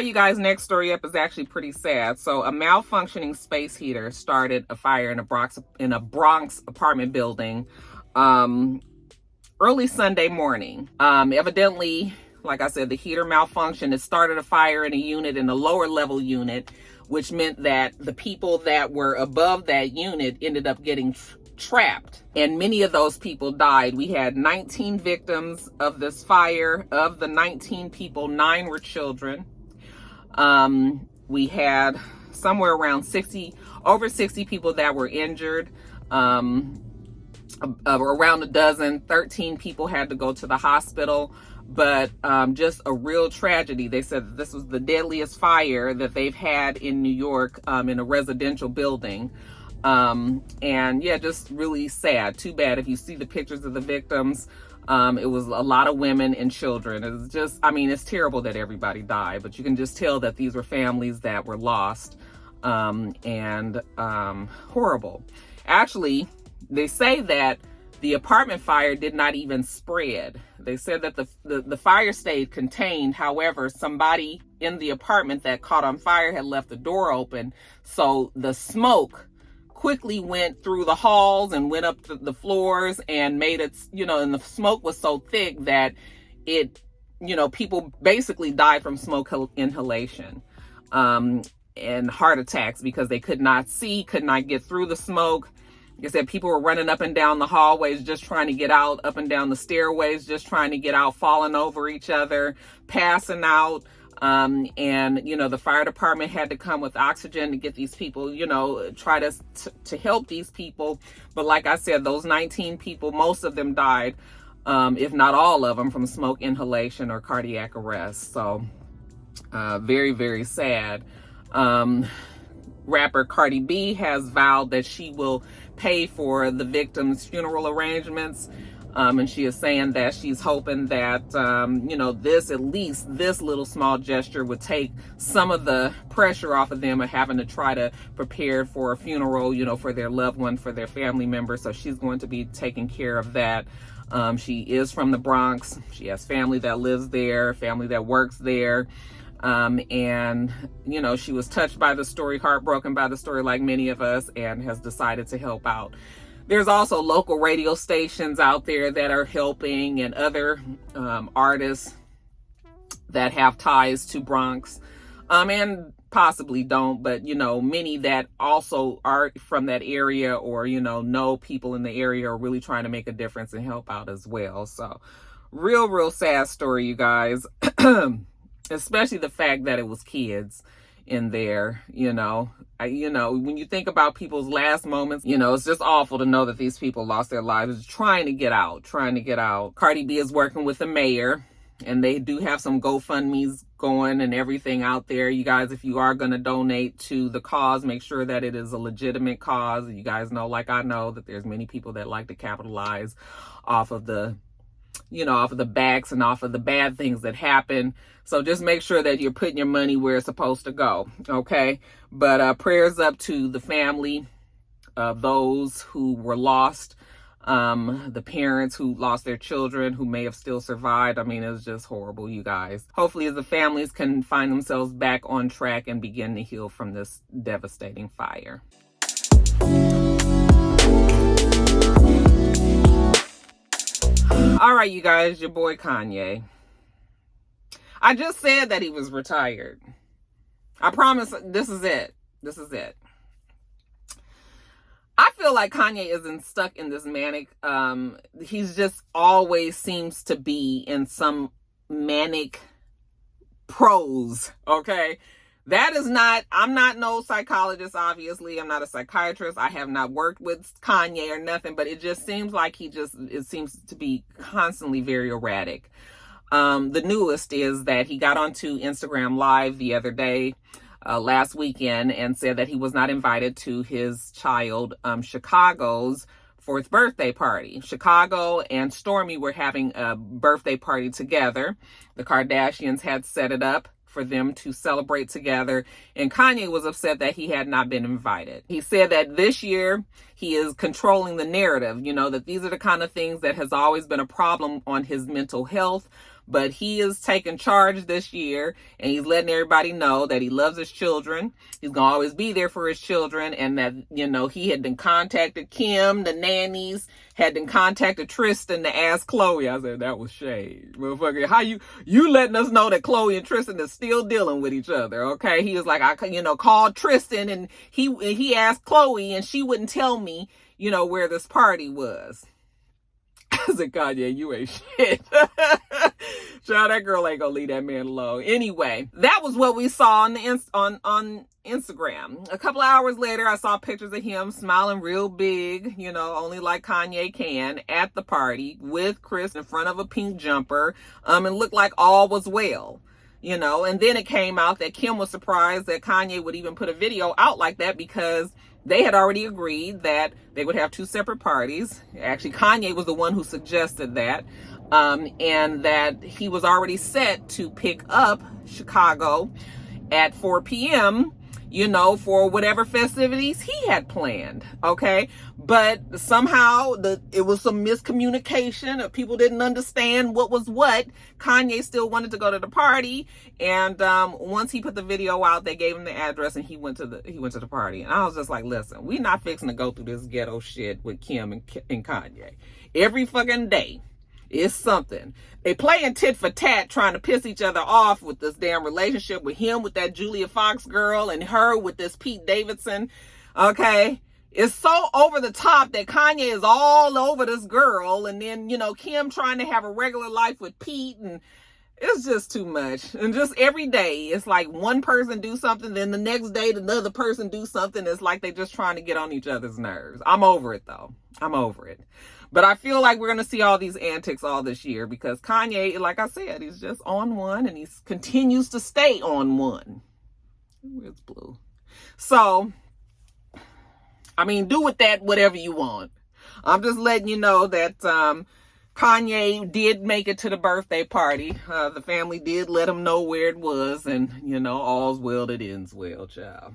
right, you guys, next story up is actually pretty sad. So a malfunctioning space heater started a fire in a Bronx apartment building early Sunday morning. Evidently, like I said, the heater malfunctioned. It started a fire in a unit, in a lower level unit, which meant that the people that were above that unit ended up getting trapped, and many of those people died. We had 19 victims of this fire. Of the 19 people, 9 were children. We had somewhere around over 60 people that were injured. Around a dozen, 13 people had to go to the hospital. But just a real tragedy. They said that this was the deadliest fire that they've had in New York, in a residential building. And yeah, just really sad. Too bad. If you see the pictures of the victims, it was a lot of women and children. It's just, I mean, it's terrible that everybody died, but you can just tell that these were families that were lost, and horrible. Actually, they say that the apartment fire did not even spread. They said that the fire stayed contained. However, somebody in the apartment that caught on fire had left the door open. So the smoke quickly went through the halls and went up the floors and made it, and the smoke was so thick that it, people basically died from smoke inhalation, and heart attacks because they could not get through the smoke. Like I said, people were running up and down the hallways just trying to get out, up and down the stairways just trying to get out, falling over each other, passing out. And, the fire department had to come with oxygen to get these people, try to help these people. But like I said, those 19 people, most of them died, if not all of them, from smoke inhalation or cardiac arrest. So very, very sad. Rapper Cardi B has vowed that she will pay for the victims' funeral arrangements. And she is saying that she's hoping that, this little small gesture would take some of the pressure off of them of having to try to prepare for a funeral, for their loved one, for their family member. So she's going to be taking care of that. She is from the Bronx. She has family that lives there, family that works there. And she was touched by the story, heartbroken by the story, like many of us, and has decided to help out. There's also local radio stations out there that are helping, and other artists that have ties to Bronx, and possibly don't, but many that also are from that area, or know people in the area, are really trying to make a difference and help out as well. So real sad story, you guys. Especially the fact that it was kids in there, when you think about people's last moments, it's just awful to know that these people lost their lives trying to get out. Cardi B is working with the mayor, and they do have some GoFundMe's going and everything out there. You guys, if you are going to donate to the cause, make sure that it is a legitimate cause. You guys know, like I know, that there's many people that like to capitalize off of the backs and off of the bad things that happen. So just make sure that you're putting your money where it's supposed to go. Okay. But prayers up to the family of those who were lost, the parents who lost their children, who may have still survived. I mean, it was just horrible, you guys. Hopefully the families can find themselves back on track and begin to heal from this devastating fire. All right, you guys, your boy Kanye. I just said that he was retired. I promise this is it. I feel like Kanye isn't stuck in this manic. He's just always seems to be in some manic prose, okay? That is not, I'm not no psychologist, obviously. I'm not a psychiatrist. I have not worked with Kanye or nothing, but it just seems like it seems to be constantly very erratic. The newest is that he got onto Instagram Live the other day, last weekend, and said that he was not invited to his child, Chicago's 4th birthday party. Chicago and Stormy were having a birthday party together. The Kardashians had set it up for them to celebrate together, and Kanye was upset that he had not been invited. He said that this year he is controlling the narrative, that these are the kind of things that has always been a problem on his mental health, but he is taking charge this year, and he's letting everybody know that he loves his children. He's gonna always be there for his children, and that, you know, he had been contacted Kim, the nannies, had been contacted Tristan to ask Chloe. I said, that was shade. Motherfucker, how you letting us know that Chloe and Tristan is still dealing with each other, okay? He was like, I called Tristan, and he asked Chloe, and she wouldn't tell me, you know, where this party was. I said, Kanye, you ain't shit. Child, that girl ain't gonna leave that man alone. Anyway, that was what we saw on Instagram. A couple of hours later, I saw pictures of him smiling real big, you know, only like Kanye can, at the party with Chris in front of a pink jumper, and looked like all was well. You know, and then it came out that Kim was surprised that Kanye would even put a video out like that, because they had already agreed that they would have 2 separate parties. Actually, Kanye was the one who suggested that, and that he was already set to pick up Chicago at 4 p.m., you know, for whatever festivities he had planned, okay? But somehow it was some miscommunication, or people didn't understand what was what. Kanye still wanted to go to the party, and once he put the video out, they gave him the address, and he went to the party. And I was just like, listen, we're not fixing to go through this ghetto shit with Kim and Kanye. Every fucking day is something. They playing tit for tat, trying to piss each other off with this damn relationship, with him with that Julia Fox girl, and her with this Pete Davidson, okay? It's so over the top that Kanye is all over this girl, and then, you know, Kim trying to have a regular life with Pete, and it's just too much. And just every day, it's like one person do something, then the next day another person do something. It's like they just trying to get on each other's nerves. I'm over it, though. I'm over it. But I feel like we're going to see all these antics all this year, because Kanye, like I said, he's just on one, and he continues to stay on one. Where's Blue? So, I mean, do with that whatever you want. I'm just letting you know that Kanye did make it to the birthday party. The family did let him know where it was, and, you know, all's well that ends well, child.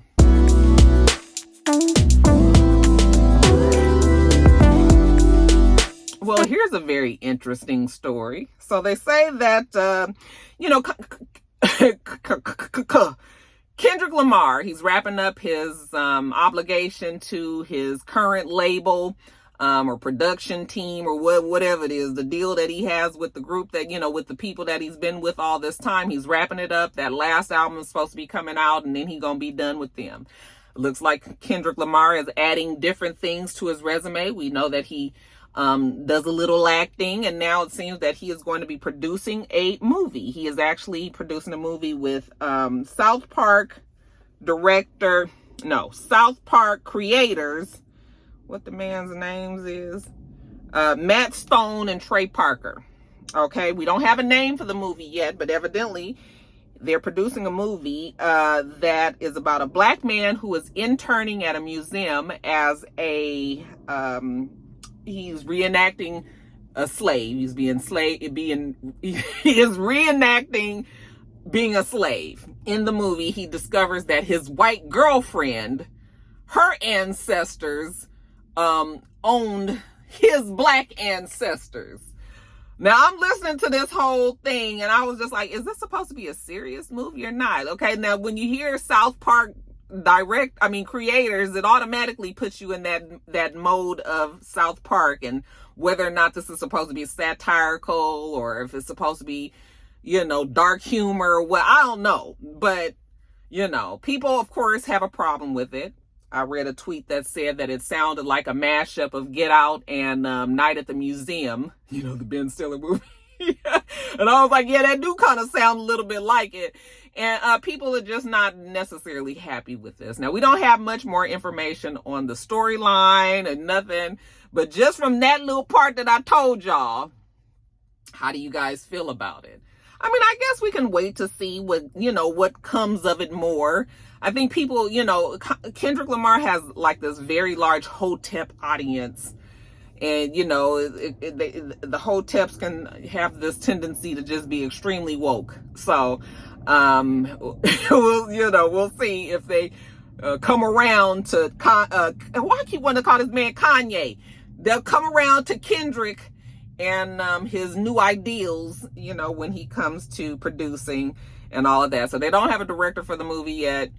Well, here's a very interesting story. So they say that, you know, Kendrick Lamar, he's wrapping up his obligation to his current label or production team, or whatever it is, the deal that he has with the group that, you know, with the people that he's been with all this time. He's wrapping it up. That last album is supposed to be coming out, and then he's going to be done with them. It looks like Kendrick Lamar is adding different things to his resume. We know that he does a little acting, and now it seems that he is going to be producing a movie. He is actually producing a movie with South Park creators, what the man's names is, Matt Stone and Trey Parker. Okay, we don't have a name for the movie yet, but evidently they're producing a movie that is about a black man who is interning at a museum as a he's reenacting a slave. He is reenacting being a slave. In the movie, he discovers that his white girlfriend, her ancestors, owned his black ancestors. Now, I'm listening to this whole thing, and I was just like, is this supposed to be a serious movie or not? Okay, now, when you hear South Park creators, it automatically puts you in that mode of South Park, and whether or not this is supposed to be satirical, or if it's supposed to be, you know, dark humor, or what, I don't know. But, you know, people, of course, have a problem with it. I read a tweet that said that it sounded like a mashup of Get Out and Night at the Museum, you know, the Ben Stiller movie. And I was like, yeah, that do kind of sound a little bit like it. And people are just not necessarily happy with this. Now, we don't have much more information on the storyline and nothing, but just from that little part that I told y'all, how do you guys feel about it? I mean, I guess we can wait to see what comes of it more. I think people, you know, Kendrick Lamar has like this very large Hotep audience. And, you know, the Hoteps can have this tendency to just be extremely woke. So, we'll see if they come around to, why I keep wanting to call this man Kanye? They'll come around to Kendrick and his new ideals, you know, when he comes to producing and all of that. So they don't have a director for the movie yet.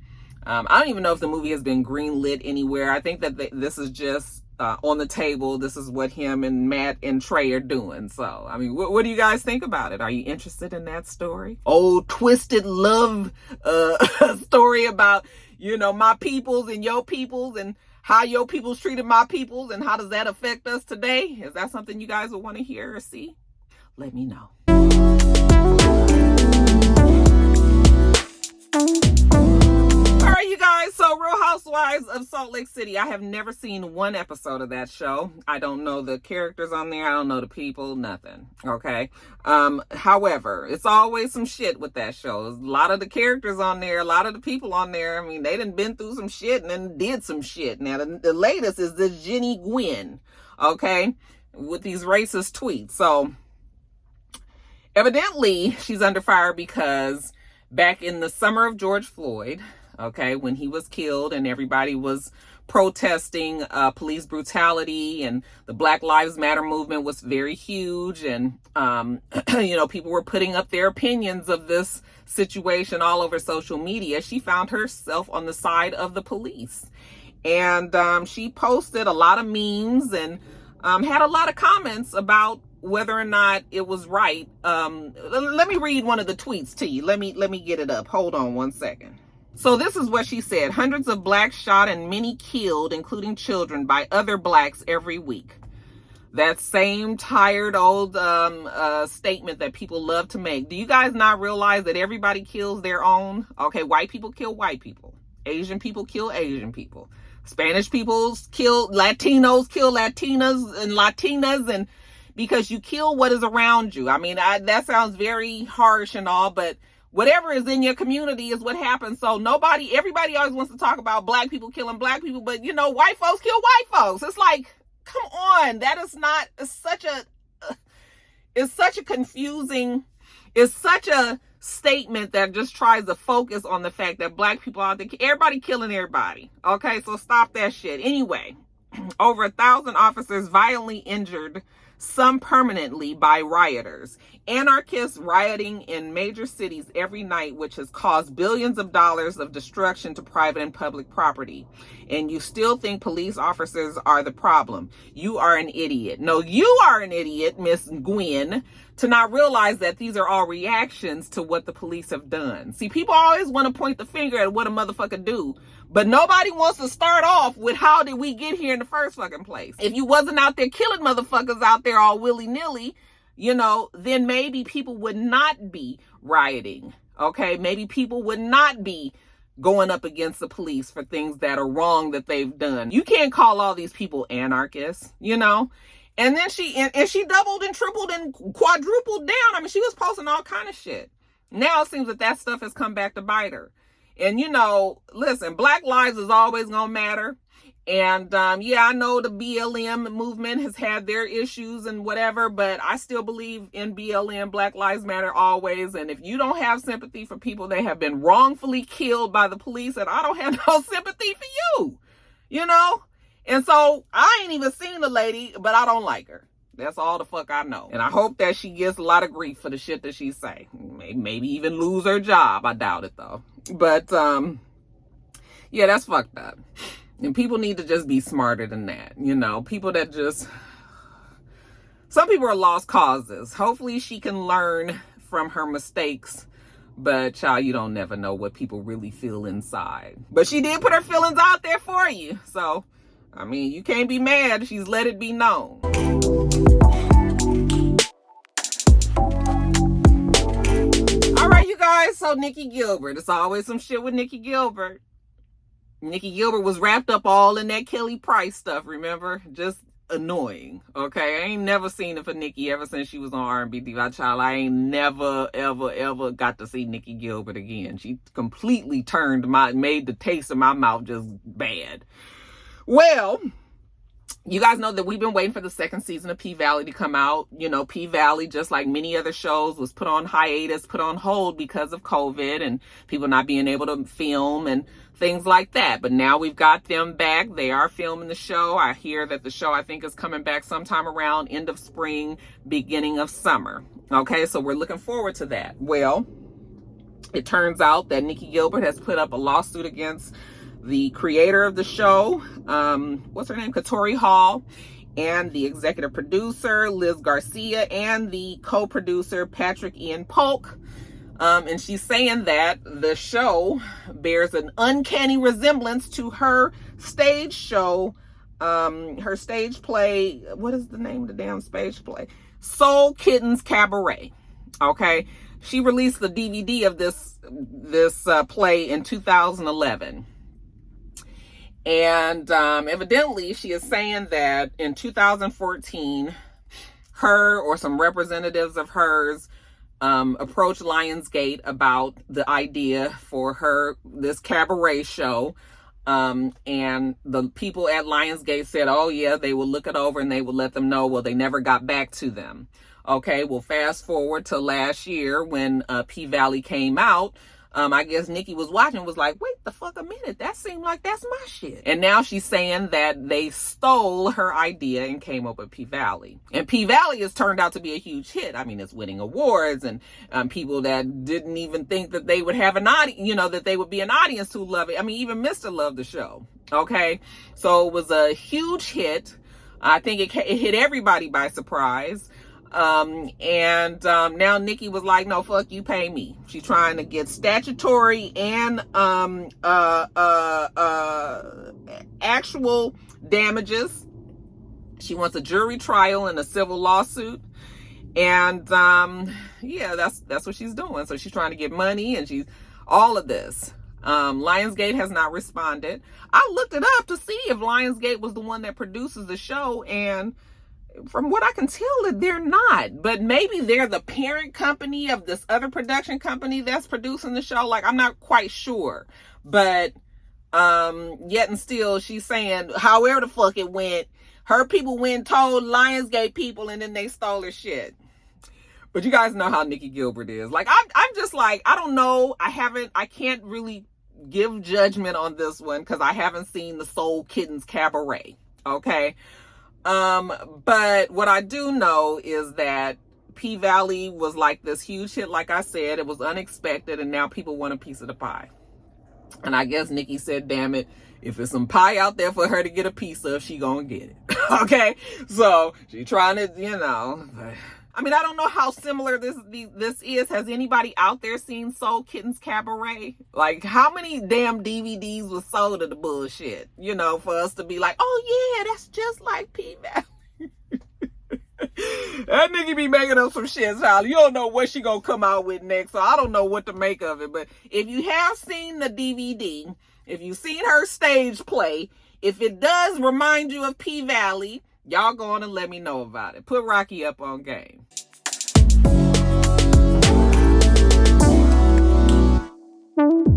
I don't even know if the movie has been greenlit anywhere. I think that this is just on the table. This is what him and Matt and Trey are doing. So, I mean, what do you guys think about it? Are you interested in that story? Old twisted love story about, you know, my peoples and your peoples, and how your peoples treated my peoples, and how does that affect us today? Is that something you guys would want to hear or see? Let me know. All right, you guys, so Real Housewives of Salt Lake City. I have never seen one episode of that show. I don't know the characters on there. I don't know the people, nothing, okay? However, it's always some shit with that show. There's a lot of the characters on there, a lot of the people on there, I mean, they done been through some shit and then did some shit. Now, the latest is the Jenny Gwynn, okay, with these racist tweets. So, evidently, she's under fire because back in the summer of George Floyd, okay, when he was killed and everybody was protesting police brutality, and the Black Lives Matter movement was very huge, and you know, people were putting up their opinions of this situation all over social media. She found herself on the side of the police, and she posted a lot of memes and had a lot of comments about whether or not it was right. Let me read one of the tweets to you. Let me get it up. Hold on one second. So this is what she said. Hundreds of blacks shot and many killed, including children, by other blacks every week. That same tired old statement that people love to make. Do you guys not realize that everybody kills their own? Okay, white people kill white people. Asian people kill Asian people. Spanish people kill Latinas and Latinas, and because you kill what is around you. I mean, that sounds very harsh and all, but whatever is in your community is what happens. So everybody always wants to talk about black people killing black people, but you know, white folks kill white folks. It's like, come on, that is not, it's such a confusing, it's such a statement that just tries to focus on the fact that black people out there, everybody killing everybody. Okay, so stop that shit. Anyway, over 1,000 officers violently injured, some permanently, by rioters. Anarchists rioting in major cities every night, which has caused billions of dollars of destruction to private and public property. And you still think police officers are the problem. You are an idiot. No, you are an idiot, Miss Gwynn, to not realize that these are all reactions to what the police have done. See, people always want to point the finger at what a motherfucker do, but nobody wants to start off with how did we get here in the first fucking place. If you wasn't out there killing motherfuckers out there all willy-nilly, you know, then maybe people would not be rioting, okay? Maybe people would not be going up against the police for things that are wrong that they've done. You can't call all these people anarchists, you know? And then she doubled and tripled and quadrupled down. I mean, she was posting all kind of shit. Now it seems that stuff has come back to bite her. And, you know, listen, Black lives is always going to matter. And, yeah, I know the BLM movement has had their issues and whatever, but I still believe in BLM, Black Lives Matter always. And if you don't have sympathy for people that have been wrongfully killed by the police, then I don't have no sympathy for you, you know? And so I ain't even seen the lady, but I don't like her. That's all the fuck I know. And I hope that she gets a lot of grief for the shit that she say. Maybe even lose her job. I doubt it though. But, yeah, that's fucked up. And people need to just be smarter than that. You know, people that just, some people are lost causes. Hopefully she can learn from her mistakes. But child, you don't never know what people really feel inside. But she did put her feelings out there for you. So, I mean, you can't be mad. She's let it be known. All right, you guys. So Nikki Gilbert. It's always some shit with Nikki Gilbert. Nikki Gilbert was wrapped up all in that Kelly Price stuff, remember? Just annoying, okay? I ain't never seen it for Nikki ever since she was on R&B Diva. Child, I ain't never, ever got to see Nikki Gilbert again. She completely made the taste of my mouth just bad. Well, You guys know that we've been waiting for the second season of P-Valley to come out. You know, P-Valley, just like many other shows, was put on hiatus, put on hold because of COVID and people not being able to film and things like that. But now we've got them back. They are filming the show. I hear that the show, I think, is coming back sometime around end of spring, beginning of summer. Okay, so we're looking forward to that. Well, it turns out that Nikki Gilbert has put up a lawsuit against the creator of the show, what's her name, Katori Hall, and the executive producer, Liz Garcia, and the co-producer, Patrick Ian Polk. And she's saying that the show bears an uncanny resemblance to her stage show, her stage play. What is the name of the damn stage play? Soul Kittens Cabaret. Okay. She released the DVD of this play in 2011. And evidently, she is saying that in 2014, her or some representatives of hers approached Lionsgate about the idea for this cabaret show. And the people at Lionsgate said, oh, yeah, they will look it over and they will let them know. Well, they never got back to them. Okay, well, fast forward to last year when P-Valley came out. I guess Nikki was watching, was like, wait the fuck a minute, that seemed like that's my shit. And now she's saying that they stole her idea and came up with P-Valley. And P-Valley has turned out to be a huge hit. I mean, it's winning awards, and people that didn't even think that they would have an audience, you know, that they would be an audience who love it. I mean, even Mr. loved the show. Okay, so it was a huge hit. I think it hit everybody by surprise. Now Nikki was like, no, fuck you, pay me. She's trying to get statutory and actual damages. She wants a jury trial and a civil lawsuit. And yeah, that's what she's doing. So she's trying to get money, and she's all of this. Lionsgate has not responded. I looked it up to see if Lionsgate was the one that produces the show, and from what I can tell, they're not. But maybe they're the parent company of this other production company that's producing the show. Like, I'm not quite sure. But yet and still, she's saying, however the fuck it went, her people went and told Lionsgate people, and then they stole her shit. But you guys know how Nikki Gilbert is. Like, I'm just like, I don't know. I can't really give judgment on this one because I haven't seen the Soul Kittens Cabaret. Okay. But what I do know is that P-Valley was like this huge hit. Like I said, it was unexpected, and now people want a piece of the pie. And I guess Nikki said, damn it, if there's some pie out there for her to get a piece of, she gonna get it. Okay. So she trying to, you know, I mean, I don't know how similar this is. Has anybody out there seen Soul Kittens Cabaret? Like, how many damn DVDs was sold of the bullshit, you know, for us to be like, oh yeah, that's just like P-Valley. That nigga be making up some shit, child. You don't know what she gonna come out with next, so I don't know what to make of it. But if you have seen the DVD, if you've seen her stage play, if it does remind you of P-Valley, y'all go on and let me know about it. Put Rocky up on game.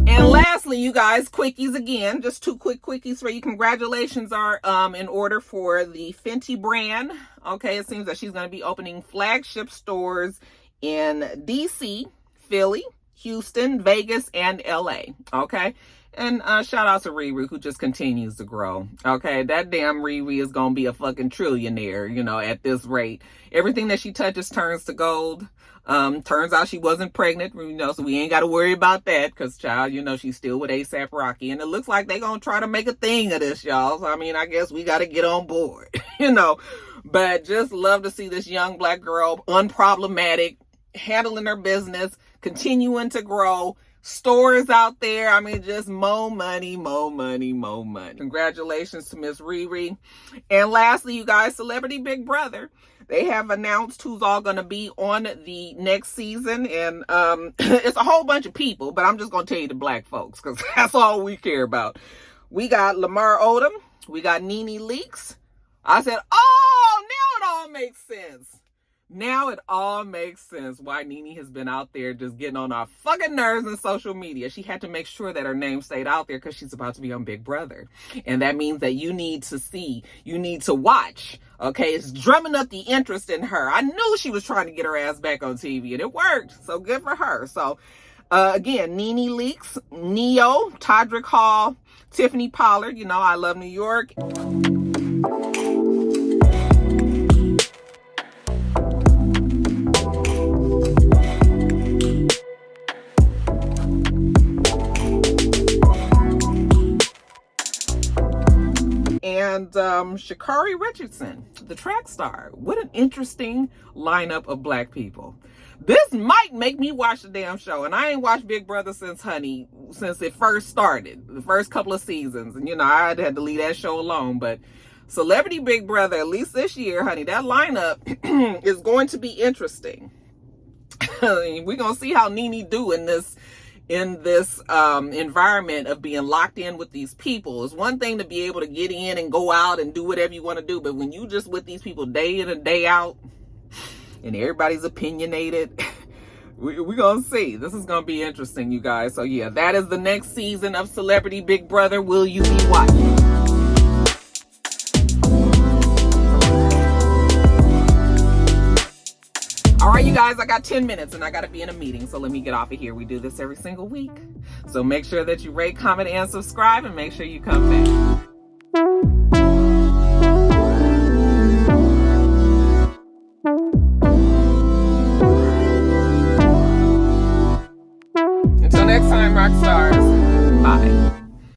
And lastly, you guys, quickies again. Just two quick quickies for you. Congratulations are in order for the Fenty brand. Okay, it seems that she's going to be opening flagship stores in DC, Philly, Houston, Vegas, and LA. Okay. And shout out to Riri, who just continues to grow. Okay, that damn Riri is gonna be a fucking trillionaire, you know, at this rate. Everything that she touches turns to gold. Turns out she wasn't pregnant, you know, so we ain't got to worry about that, because, child, you know, she's still with A$AP Rocky. And it looks like they gonna try to make a thing of this, y'all. So, I mean, I guess we got to get on board, you know. But just love to see this young black girl, unproblematic, handling her business, continuing to grow. Stores out there. I mean, just more money, more money, more money. Congratulations to Miss Riri. And lastly, you guys, Celebrity Big Brother. They have announced who's all going to be on the next season. And it's a whole bunch of people, but I'm just going to tell you the black folks, because that's all we care about. We got Lamar Odom. We got Nene Leakes. I said, oh, now it all makes sense. Now it all makes sense why NeNe has been out there just getting on our fucking nerves in social media. She had to make sure that her name stayed out there because she's about to be on Big Brother. And that means that you need to see, you need to watch. Okay, it's drumming up the interest in her. I knew she was trying to get her ass back on TV and it worked. So good for her. So again, NeNe Leakes, Neo, Todrick Hall, Tiffany Pollard, you know, I Love New York. And Sha'Carri Richardson, the track star. What an interesting lineup of black people. This might make me watch the damn show. And I ain't watched Big Brother since it first started, the first couple of seasons. And, you know, I had to leave that show alone. But Celebrity Big Brother, at least this year, honey, that lineup is going to be interesting. We're going to see how NeNe do in this environment of being locked in with these people. It's one thing to be able to get in and go out and do whatever you want to do, but when you just with these people day in and day out and everybody's opinionated, we're gonna see. This is gonna be interesting, you guys. So yeah, that is the next season of Celebrity Big Brother. Will you be watching? All right, you guys, I got 10 minutes and I got to be in a meeting, so let me get off of here. We do this every single week. So make sure that you rate, comment, and subscribe, and make sure you come back.